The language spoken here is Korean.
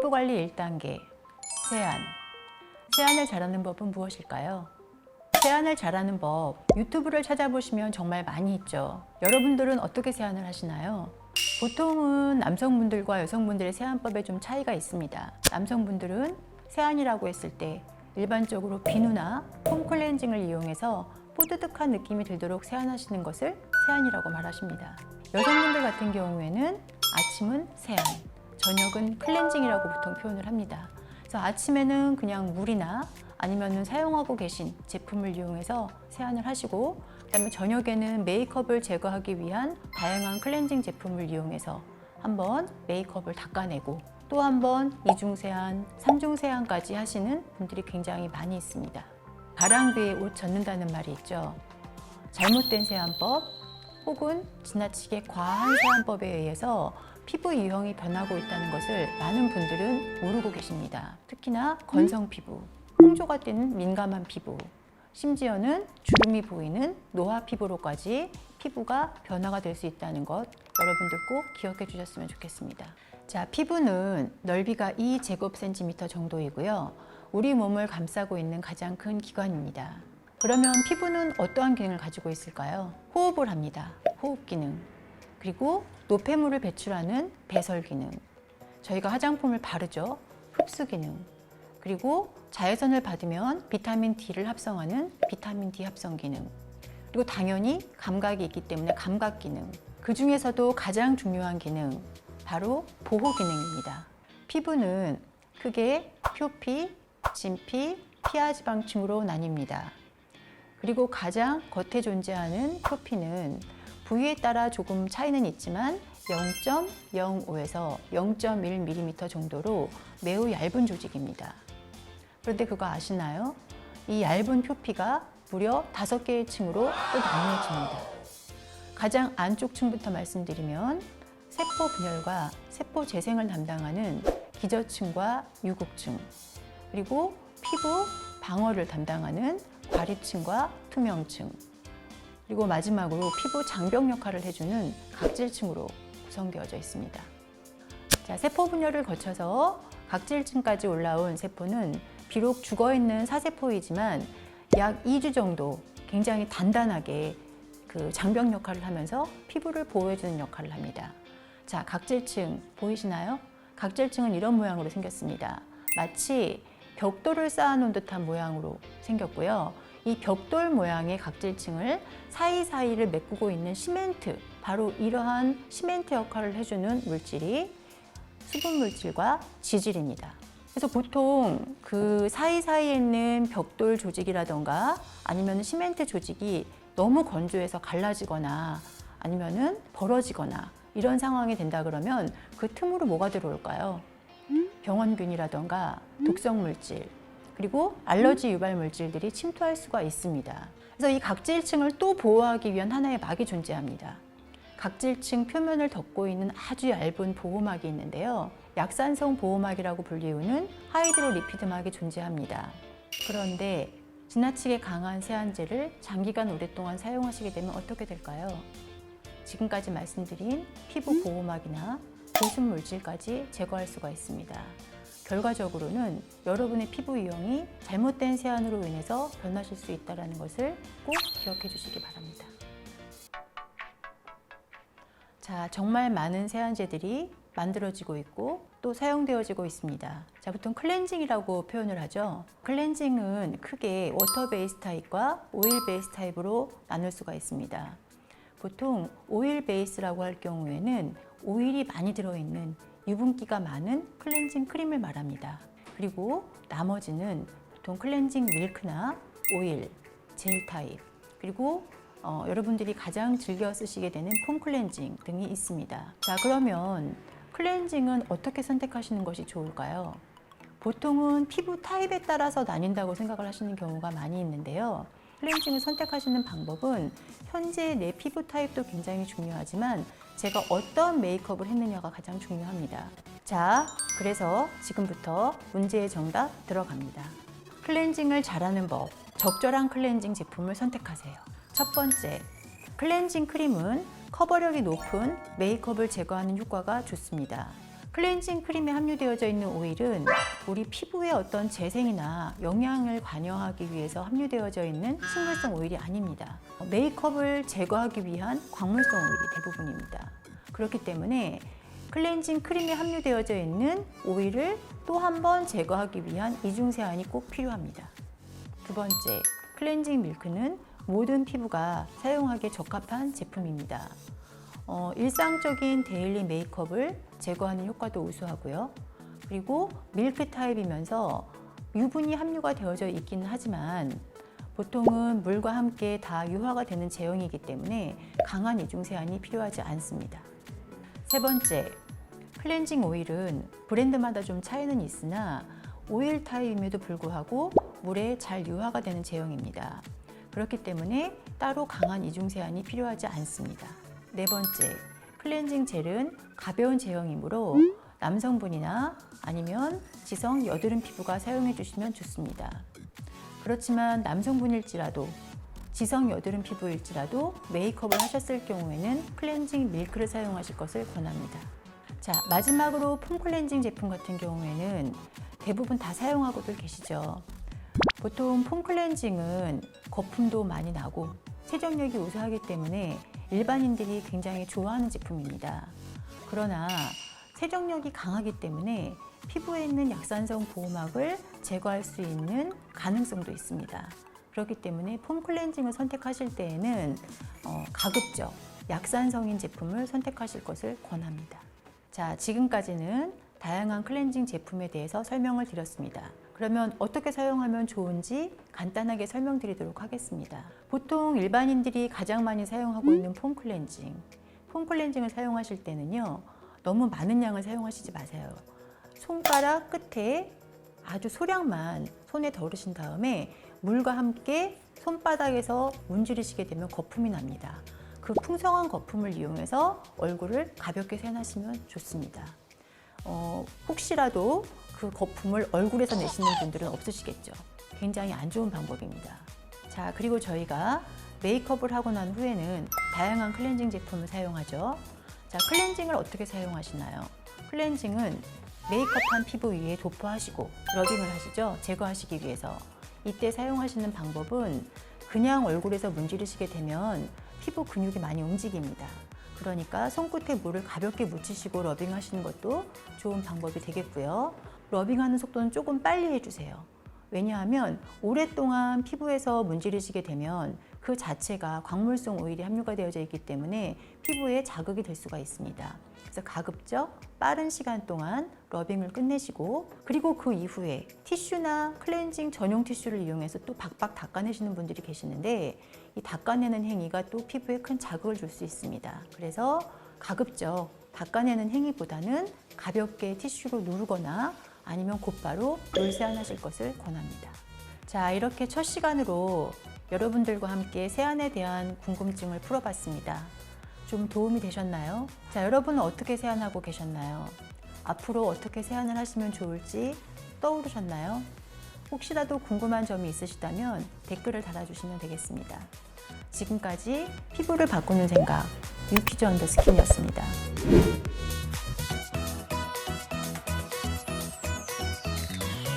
피부관리 1단계, 세안. 세안을 잘하는 법은 무엇일까요? 세안을 잘하는 법, 유튜브를 찾아보시면 정말 많이 있죠. 여러분들은 어떻게 세안을 하시나요? 보통은 남성분들과 여성분들의 세안법에 좀 차이가 있습니다. 남성분들은 세안이라고 했을 때 일반적으로 비누나 폼 클렌징을 이용해서 뽀드득한 느낌이 들도록 세안하시는 것을 세안이라고 말하십니다. 여성분들 같은 경우에는 아침은 세안, 저녁은 클렌징이라고 보통 표현을 합니다. 그래서 아침에는 그냥 물이나 아니면 사용하고 계신 제품을 이용해서 세안을 하시고, 그다음에 저녁에는 메이크업을 제거하기 위한 다양한 클렌징 제품을 이용해서 한번 메이크업을 닦아내고 또 한번 2중 세안, 3중 세안까지 하시는 분들이 굉장히 많이 있습니다. 가랑비에 옷 젖는다는 말이 있죠. 잘못된 세안법 혹은 지나치게 과한 세안법에 의해서 피부 유형이 변하고 있다는 것을 많은 분들은 모르고 계십니다. 특히나 건성 피부, 홍조가 띄는 민감한 피부, 심지어는 주름이 보이는 노화 피부로까지 피부가 변화가 될 수 있다는 것, 여러분들 꼭 기억해 주셨으면 좋겠습니다. 자, 피부는 넓이가 2제곱센티미터 정도이고요. 우리 몸을 감싸고 있는 가장 큰 기관입니다. 그러면 피부는 어떠한 기능을 가지고 있을까요? 호흡을 합니다. 호흡 기능. 그리고 노폐물을 배출하는 배설 기능. 저희가 화장품을 바르죠. 흡수 기능. 그리고 자외선을 받으면 비타민 D를 합성하는 비타민 D 합성 기능. 그리고 당연히 감각이 있기 때문에 감각 기능. 그 중에서도 가장 중요한 기능, 바로 보호 기능입니다. 피부는 크게 표피, 진피, 피하지방층으로 나뉩니다. 그리고 가장 겉에 존재하는 표피는 부위에 따라 조금 차이는 있지만 0.05에서 0.1mm 정도로 매우 얇은 조직입니다. 그런데 그거 아시나요? 이 얇은 표피가 무려 5개의 층으로 또 나뉘어집니다. 가장 안쪽 층부터 말씀드리면 세포 분열과 세포 재생을 담당하는 기저층과 유국층, 그리고 피부 방어를 담당하는 과립층과 투명층, 그리고 마지막으로 피부 장벽 역할을 해주는 각질층으로 구성되어져 있습니다. 자, 세포 분열을 거쳐서 각질층까지 올라온 세포는 비록 죽어있는 사세포이지만 약 2주 정도 굉장히 단단하게 그 장벽 역할을 하면서 피부를 보호해주는 역할을 합니다. 자, 각질층 보이시나요? 각질층은 이런 모양으로 생겼습니다. 마치 벽돌을 쌓아놓은 듯한 모양으로 생겼고요. 이 벽돌 모양의 각질층을 사이사이를 메꾸고 있는 시멘트, 바로 이러한 시멘트 역할을 해주는 물질이 수분 물질과 지질입니다. 그래서 보통 그 사이사이에 있는 벽돌 조직이라던가 아니면 시멘트 조직이 너무 건조해서 갈라지거나 아니면은 벌어지거나 이런 상황이 된다 그러면 그 틈으로 뭐가 들어올까요? 병원균이라던가 독성 물질, 그리고 알러지 유발 물질들이 침투할 수가 있습니다. 그래서 이 각질층을 또 보호하기 위한 하나의 막이 존재합니다. 각질층 표면을 덮고 있는 아주 얇은 보호막이 있는데요. 약산성 보호막이라고 불리우는 하이드로리피드막이 존재합니다. 그런데 지나치게 강한 세안제를 장기간 오랫동안 사용하시게 되면 어떻게 될까요? 지금까지 말씀드린 피부 보호막이나 보습 물질까지 제거할 수가 있습니다. 결과적으로는 여러분의 피부 유형이 잘못된 세안으로 인해서 변하실 수 있다는 것을 꼭 기억해 주시기 바랍니다. 자, 정말 많은 세안제들이 만들어지고 있고 또 사용되어지고 있습니다. 자, 보통 클렌징이라고 표현을 하죠. 클렌징은 크게 워터 베이스 타입과 오일 베이스 타입으로 나눌 수가 있습니다. 보통 오일 베이스라고 할 경우에는 오일이 많이 들어있는 유분기가 많은 클렌징 크림을 말합니다. 그리고 나머지는 보통 클렌징 밀크나 오일, 젤 타입, 그리고 여러분들이 가장 즐겨 쓰시게 되는 폼 클렌징 등이 있습니다. 자, 그러면 클렌징은 어떻게 선택하시는 것이 좋을까요? 보통은 피부 타입에 따라서 나뉜다고 생각을 하시는 경우가 많이 있는데요. 클렌징을 선택하시는 방법은 현재 내 피부 타입도 굉장히 중요하지만 제가 어떤 메이크업을 했느냐가 가장 중요합니다. 자, 그래서 지금부터 문제의 정답 들어갑니다. 클렌징을 잘하는 법, 적절한 클렌징 제품을 선택하세요. 첫 번째, 클렌징 크림은 커버력이 높은 메이크업을 제거하는 효과가 좋습니다. 클렌징 크림에 함유되어져 있는 오일은 우리 피부에 어떤 재생이나 영양을 관여하기 위해서 함유되어져 있는 식물성 오일이 아닙니다. 메이크업을 제거하기 위한 광물성 오일이 대부분입니다. 그렇기 때문에 클렌징 크림에 함유되어져 있는 오일을 또 한 번 제거하기 위한 이중 세안이 꼭 필요합니다. 두 번째, 클렌징 밀크는 모든 피부가 사용하기에 적합한 제품입니다. 일상적인 데일리 메이크업을 제거하는 효과도 우수하고요. 그리고 밀크 타입이면서 유분이 함유가 되어져 있기는 하지만 보통은 물과 함께 다 유화가 되는 제형이기 때문에 강한 이중 세안이 필요하지 않습니다. 세 번째, 클렌징 오일은 브랜드마다 좀 차이는 있으나 오일 타입임에도 불구하고 물에 잘 유화가 되는 제형입니다. 그렇기 때문에 따로 강한 이중 세안이 필요하지 않습니다. 네 번째, 클렌징 젤은 가벼운 제형이므로 남성분이나 아니면 지성 여드름 피부가 사용해 주시면 좋습니다. 그렇지만 남성분일지라도 지성 여드름 피부일지라도 메이크업을 하셨을 경우에는 클렌징 밀크를 사용하실 것을 권합니다. 자, 마지막으로 폼 클렌징 제품 같은 경우에는 대부분 다 사용하고들 계시죠. 보통 폼 클렌징은 거품도 많이 나고 세정력이 우수하기 때문에 일반인들이 굉장히 좋아하는 제품입니다. 그러나 세정력이 강하기 때문에 피부에 있는 약산성 보호막을 제거할 수 있는 가능성도 있습니다. 그렇기 때문에 폼 클렌징을 선택하실 때에는 가급적 약산성인 제품을 선택하실 것을 권합니다. 자, 지금까지는 다양한 클렌징 제품에 대해서 설명을 드렸습니다. 그러면 어떻게 사용하면 좋은지 간단하게 설명드리도록 하겠습니다. 보통 일반인들이 가장 많이 사용하고 있는 폼 클렌징. 폼 클렌징을 사용하실 때는요, 너무 많은 양을 사용하시지 마세요. 손가락 끝에 아주 소량만 손에 덜으신 다음에 물과 함께 손바닥에서 문지르시게 되면 거품이 납니다. 그 풍성한 거품을 이용해서 얼굴을 가볍게 세안하시면 좋습니다. 혹시라도 그 거품을 얼굴에서 내시는 분들은 없으시겠죠. 굉장히 안 좋은 방법입니다. 자, 그리고 저희가 메이크업을 하고 난 후에는 다양한 클렌징 제품을 사용하죠. 자, 클렌징을 어떻게 사용하시나요? 클렌징은 메이크업한 피부 위에 도포하시고 러빙을 하시죠. 제거하시기 위해서. 이때 사용하시는 방법은 그냥 얼굴에서 문지르시게 되면 피부 근육이 많이 움직입니다. 그러니까 손끝에 물을 가볍게 묻히시고 러빙하시는 것도 좋은 방법이 되겠고요. 러빙하는 속도는 조금 빨리 해주세요. 왜냐하면 오랫동안 피부에서 문지르시게 되면 그 자체가 광물성 오일이 함유가 되어져 있기 때문에 피부에 자극이 될 수가 있습니다. 그래서 가급적 빠른 시간 동안 러빙을 끝내시고, 그리고 그 이후에 티슈나 클렌징 전용 티슈를 이용해서 또 박박 닦아내시는 분들이 계시는데, 이 닦아내는 행위가 또 피부에 큰 자극을 줄 수 있습니다. 그래서 가급적 닦아내는 행위보다는 가볍게 티슈로 누르거나 아니면 곧바로 물 세안하실 것을 권합니다. 자, 이렇게 첫 시간으로 여러분들과 함께 세안에 대한 궁금증을 풀어봤습니다. 좀 도움이 되셨나요? 자, 여러분은 어떻게 세안하고 계셨나요? 앞으로 어떻게 세안을 하시면 좋을지 떠오르셨나요? 혹시라도 궁금한 점이 있으시다면 댓글을 달아주시면 되겠습니다. 지금까지 피부를 바꾸는 생각, 유퀴즈 언더 스킨이었습니다.